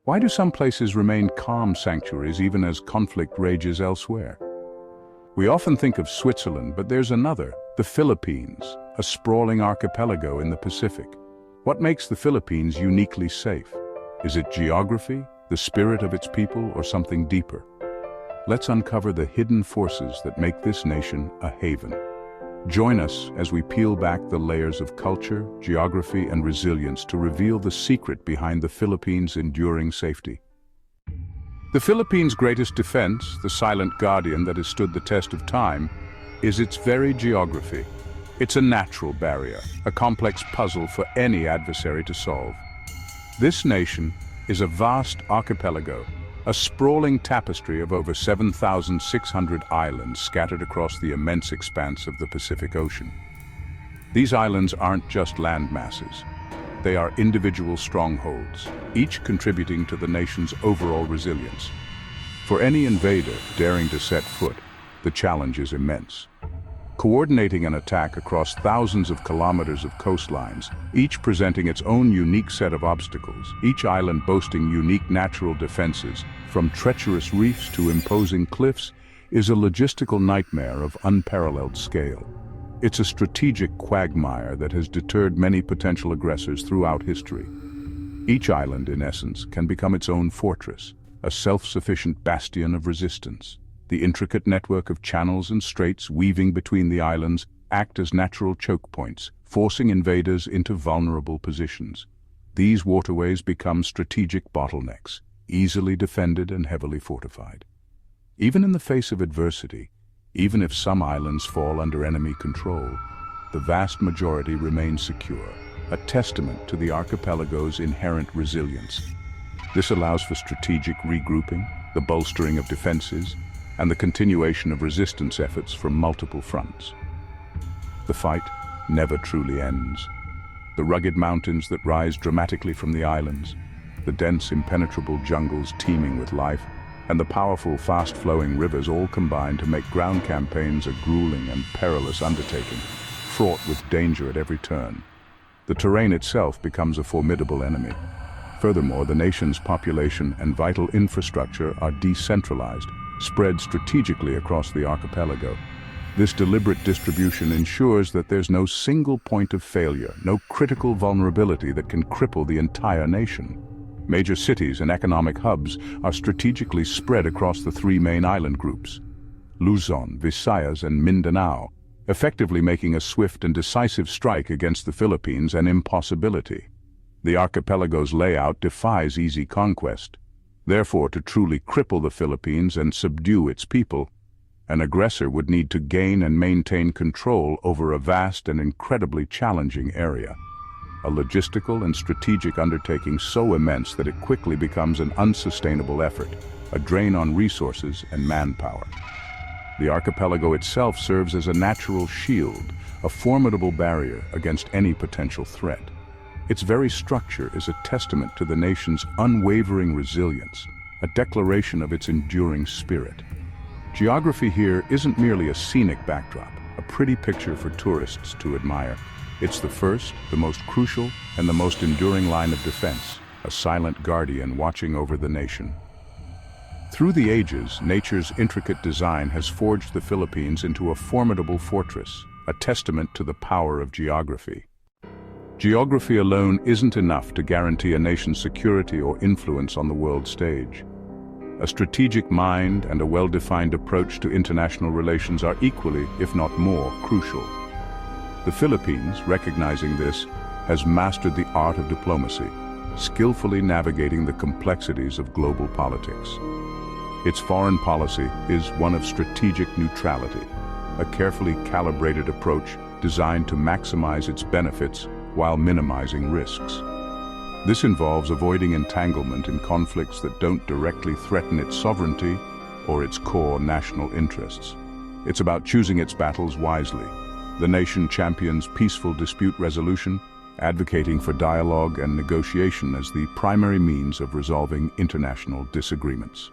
Why do some places remain calm sanctuaries even as conflict rages elsewhere? We often think of Switzerland, but there's another, the Philippines, a sprawling archipelago in the Pacific. What makes the Philippines uniquely safe? Is it geography, the spirit of its people, or something deeper? Let's uncover the hidden forces that make this nation a haven. Join us as we peel back the layers of culture, geography, and resilience to reveal the secret behind the Philippines' enduring safety. The Philippines' greatest defense, the silent guardian that has stood the test of time, is its very geography. It's a natural barrier, a complex puzzle for any adversary to solve. This nation is a vast archipelago, a sprawling tapestry of over 7,600 islands scattered across the immense expanse of the Pacific Ocean. These islands aren't just land masses. They are individual strongholds, each contributing to the nation's overall resilience. For any invader daring to set foot, the challenge is immense. Coordinating an attack across thousands of kilometers of coastlines, each presenting its own unique set of obstacles, each island boasting unique natural defenses, from treacherous reefs to imposing cliffs, is a logistical nightmare of unparalleled scale. It's a strategic quagmire that has deterred many potential aggressors throughout history. Each island, in essence, can become its own fortress, a self-sufficient bastion of resistance. The intricate network of channels and straits weaving between the islands act as natural choke points, forcing invaders into vulnerable positions. These waterways become strategic bottlenecks, easily defended and heavily fortified. Even in the face of adversity, even if some islands fall under enemy control, the vast majority remain secure, a testament to the archipelago's inherent resilience. This allows for strategic regrouping, the bolstering of defenses, and the continuation of resistance efforts from multiple fronts. The fight never truly ends. The rugged mountains that rise dramatically from the islands, the dense, impenetrable jungles teeming with life, and the powerful, fast-flowing rivers all combine to make ground campaigns a grueling and perilous undertaking, fraught with danger at every turn. The terrain itself becomes a formidable enemy. Furthermore, the nation's population and vital infrastructure are decentralized, spread strategically across the archipelago. This deliberate distribution ensures that there's no single point of failure, no critical vulnerability that can cripple the entire nation. Major cities and economic hubs are strategically spread across the three main island groups, Luzon, Visayas, and Mindanao, effectively making a swift and decisive strike against the Philippines an impossibility. The archipelago's layout defies easy conquest. Therefore, to truly cripple the Philippines and subdue its people, an aggressor would need to gain and maintain control over a vast and incredibly challenging area. A logistical and strategic undertaking so immense that it quickly becomes an unsustainable effort, a drain on resources and manpower. The archipelago itself serves as a natural shield, a formidable barrier against any potential threat. Its very structure is a testament to the nation's unwavering resilience, a declaration of its enduring spirit. Geography here isn't merely a scenic backdrop, a pretty picture for tourists to admire. It's the first, the most crucial, and the most enduring line of defense, a silent guardian watching over the nation. Through the ages, nature's intricate design has forged the Philippines into a formidable fortress, a testament to the power of geography. Geography alone isn't enough to guarantee a nation's security or influence on the world stage. A strategic mind and a well-defined approach to international relations are equally, if not more, crucial. The Philippines, recognizing this, has mastered the art of diplomacy, skillfully navigating the complexities of global politics. Its foreign policy is one of strategic neutrality, a carefully calibrated approach designed to maximize its benefits while minimizing risks. This involves avoiding entanglement in conflicts that don't directly threaten its sovereignty or its core national interests. It's about choosing its battles wisely. The nation champions peaceful dispute resolution, advocating for dialogue and negotiation as the primary means of resolving international disagreements.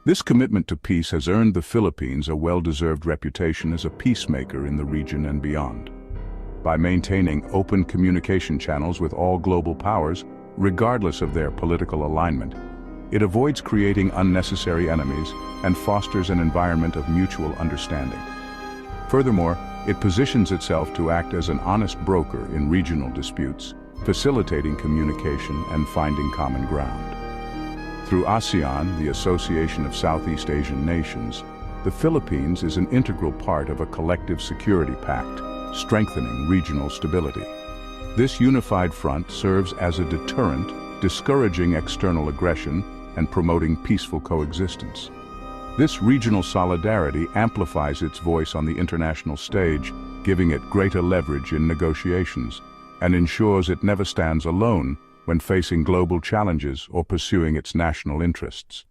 This commitment to peace has earned the Philippines a well-deserved reputation as a peacemaker in the region and beyond. By maintaining open communication channels with all global powers, regardless of their political alignment. It avoids creating unnecessary enemies and fosters an environment of mutual understanding. Furthermore, it positions itself to act as an honest broker in regional disputes, facilitating communication and finding common ground. Through ASEAN, the Association of Southeast Asian Nations, the Philippines is an integral part of a collective security pact, strengthening regional stability. This unified front serves as a deterrent, discouraging external aggression and promoting peaceful coexistence. This regional solidarity amplifies its voice on the international stage, giving it greater leverage in negotiations, and ensures it never stands alone when facing global challenges or pursuing its national interests.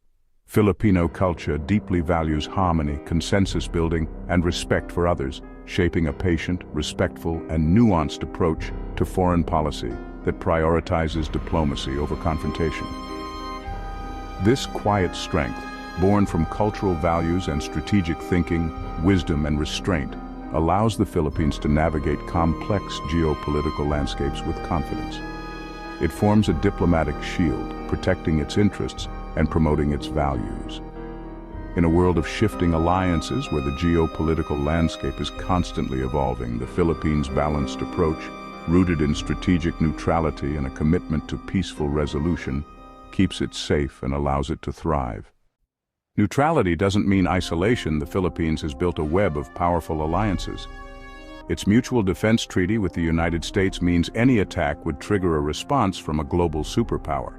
Filipino culture deeply values harmony, consensus building, and respect for others, shaping a patient, respectful, and nuanced approach to foreign policy that prioritizes diplomacy over confrontation. This quiet strength, born from cultural values and strategic thinking, wisdom and restraint, allows the Philippines to navigate complex geopolitical landscapes with confidence. It forms a diplomatic shield, protecting its interests and promoting its values. In a world of shifting alliances where the geopolitical landscape is constantly evolving, the Philippines' balanced approach, rooted in strategic neutrality and a commitment to peaceful resolution, keeps it safe and allows it to thrive. Neutrality doesn't mean isolation. The Philippines has built a web of powerful alliances. Its mutual defense treaty with the United States means any attack would trigger a response from a global superpower.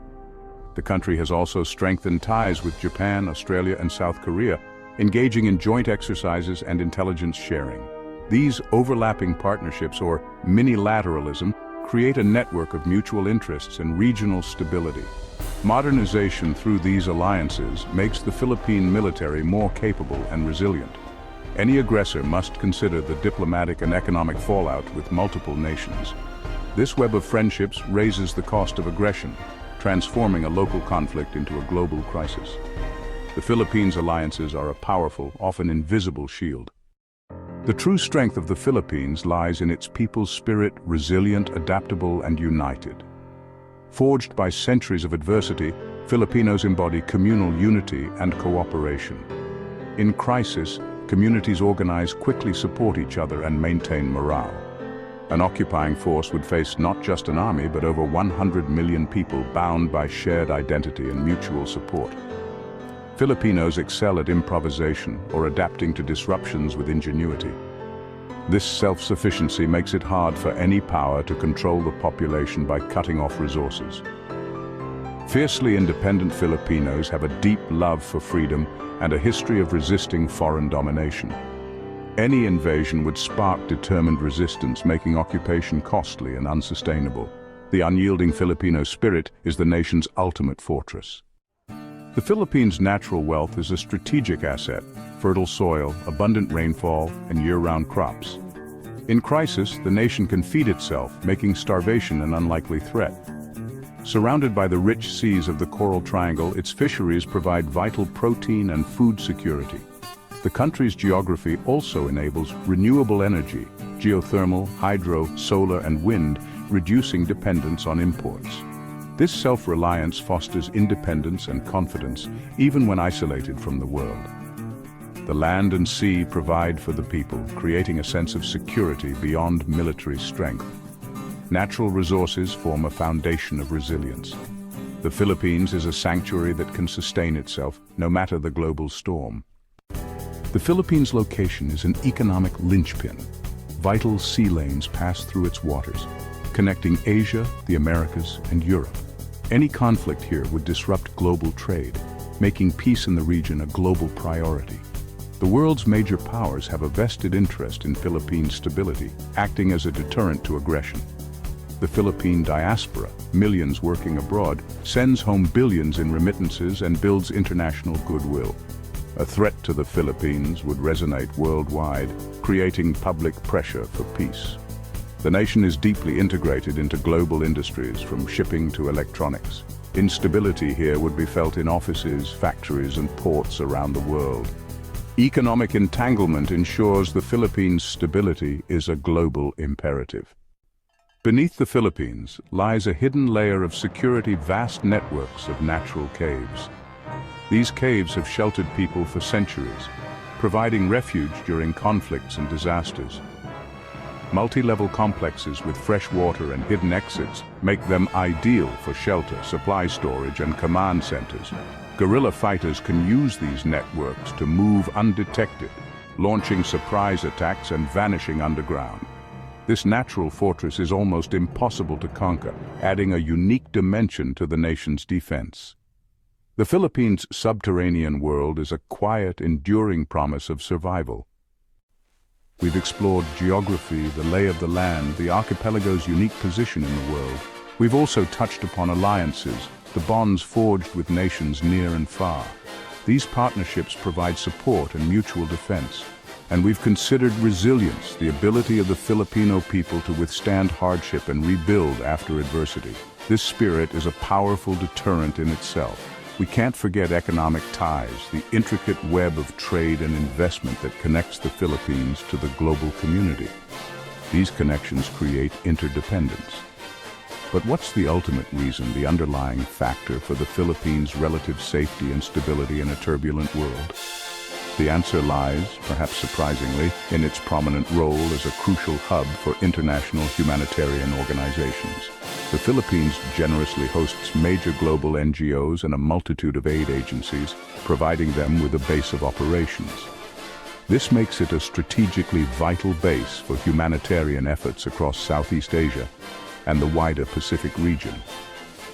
The country has also strengthened ties with Japan, Australia, and South Korea, engaging in joint exercises and intelligence sharing. These overlapping partnerships, or minilateralism, create a network of mutual interests and regional stability. Modernization through these alliances makes the Philippine military more capable and resilient. Any aggressor must consider the diplomatic and economic fallout with multiple nations. This web of friendships raises the cost of aggression, transforming a local conflict into a global crisis. The Philippines' alliances are a powerful, often invisible shield. The true strength of the Philippines lies in its people's spirit, resilient, adaptable, and united. Forged by centuries of adversity, Filipinos embody communal unity and cooperation. In crisis, communities organize, quickly support each other, and maintain morale. An occupying force would face not just an army, but over 100 million people bound by shared identity and mutual support. Filipinos excel at improvisation or adapting to disruptions with ingenuity. This self-sufficiency makes it hard for any power to control the population by cutting off resources. Fiercely independent Filipinos have a deep love for freedom and a history of resisting foreign domination. Any invasion would spark determined resistance, making occupation costly and unsustainable. The unyielding Filipino spirit is the nation's ultimate fortress. The Philippines' natural wealth is a strategic asset: fertile soil, abundant rainfall, and year-round crops. In crisis, the nation can feed itself, making starvation an unlikely threat. Surrounded by the rich seas of the Coral Triangle, its fisheries provide vital protein and food security. The country's geography also enables renewable energy, geothermal, hydro, solar, and wind, reducing dependence on imports. This self-reliance fosters independence and confidence, even when isolated from the world. The land and sea provide for the people, creating a sense of security beyond military strength. Natural resources form a foundation of resilience. The Philippines is a sanctuary that can sustain itself, no matter the global storm. The Philippines' location is an economic linchpin. Vital sea lanes pass through its waters, connecting Asia, the Americas, and Europe. Any conflict here would disrupt global trade, making peace in the region a global priority. The world's major powers have a vested interest in Philippine stability, acting as a deterrent to aggression. The Philippine diaspora, millions working abroad, sends home billions in remittances and builds international goodwill. A threat to the Philippines would resonate worldwide, creating public pressure for peace. The nation is deeply integrated into global industries, from shipping to electronics. Instability here would be felt in offices, factories, and ports around the world. Economic entanglement ensures the Philippines' stability is a global imperative. Beneath the Philippines lies a hidden layer of security, vast networks of natural caves. These caves have sheltered people for centuries, providing refuge during conflicts and disasters. Multi-level complexes with fresh water and hidden exits make them ideal for shelter, supply storage, and command centers. Guerrilla fighters can use these networks to move undetected, launching surprise attacks and vanishing underground. This natural fortress is almost impossible to conquer, adding a unique dimension to the nation's defense. The Philippines' subterranean world is a quiet, enduring promise of survival. We've explored geography, the lay of the land, the archipelago's unique position in the world. We've also touched upon alliances, the bonds forged with nations near and far. These partnerships provide support and mutual defense. And we've considered resilience, the ability of the Filipino people to withstand hardship and rebuild after adversity. This spirit is a powerful deterrent in itself. We can't forget economic ties, the intricate web of trade and investment that connects the Philippines to the global community. These connections create interdependence. But what's the ultimate reason, the underlying factor for the Philippines' relative safety and stability in a turbulent world? The answer lies, perhaps surprisingly, in its prominent role as a crucial hub for international humanitarian organizations. The Philippines generously hosts major global NGOs and a multitude of aid agencies, providing them with a base of operations. This makes it a strategically vital base for humanitarian efforts across Southeast Asia and the wider Pacific region.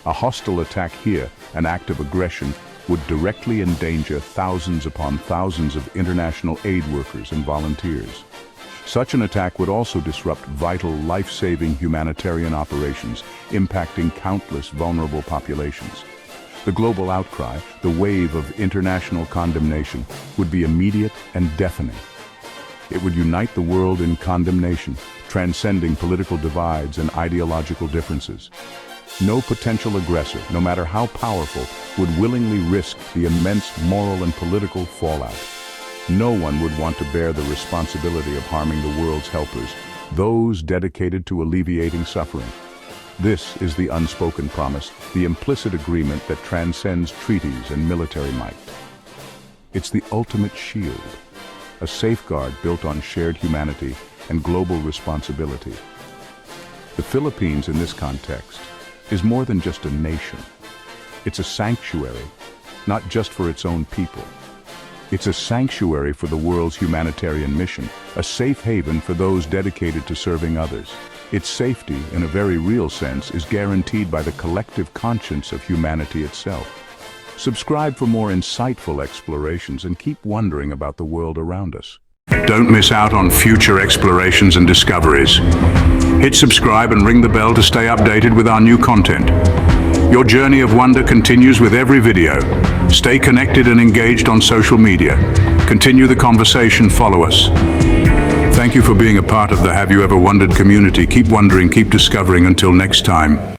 A hostile attack here, an act of aggression, would directly endanger thousands upon thousands of international aid workers and volunteers. Such an attack would also disrupt vital, life-saving humanitarian operations, impacting countless vulnerable populations. The global outcry, the wave of international condemnation, would be immediate and deafening. It would unite the world in condemnation, transcending political divides and ideological differences. No potential aggressor, no matter how powerful, would willingly risk the immense moral and political fallout. No one would want to bear the responsibility of harming the world's helpers, those dedicated to alleviating suffering. This is the unspoken promise, the implicit agreement that transcends treaties and military might. It's the ultimate shield, a safeguard built on shared humanity and global responsibility. The Philippines, in this context, is more than just a nation. It's a sanctuary, not just for its own people. It's a sanctuary for the world's humanitarian mission, a safe haven for those dedicated to serving others. Its safety, in a very real sense, is guaranteed by the collective conscience of humanity itself. Subscribe for more insightful explorations and keep wondering about the world around us. Don't miss out on future explorations and discoveries. Hit subscribe and ring the bell to stay updated with our new content. Your journey of wonder continues with every video. Stay connected and engaged on social media. Continue the conversation, follow us. Thank you for being a part of the Have You Ever Wondered community. Keep wondering, keep discovering. Until next time.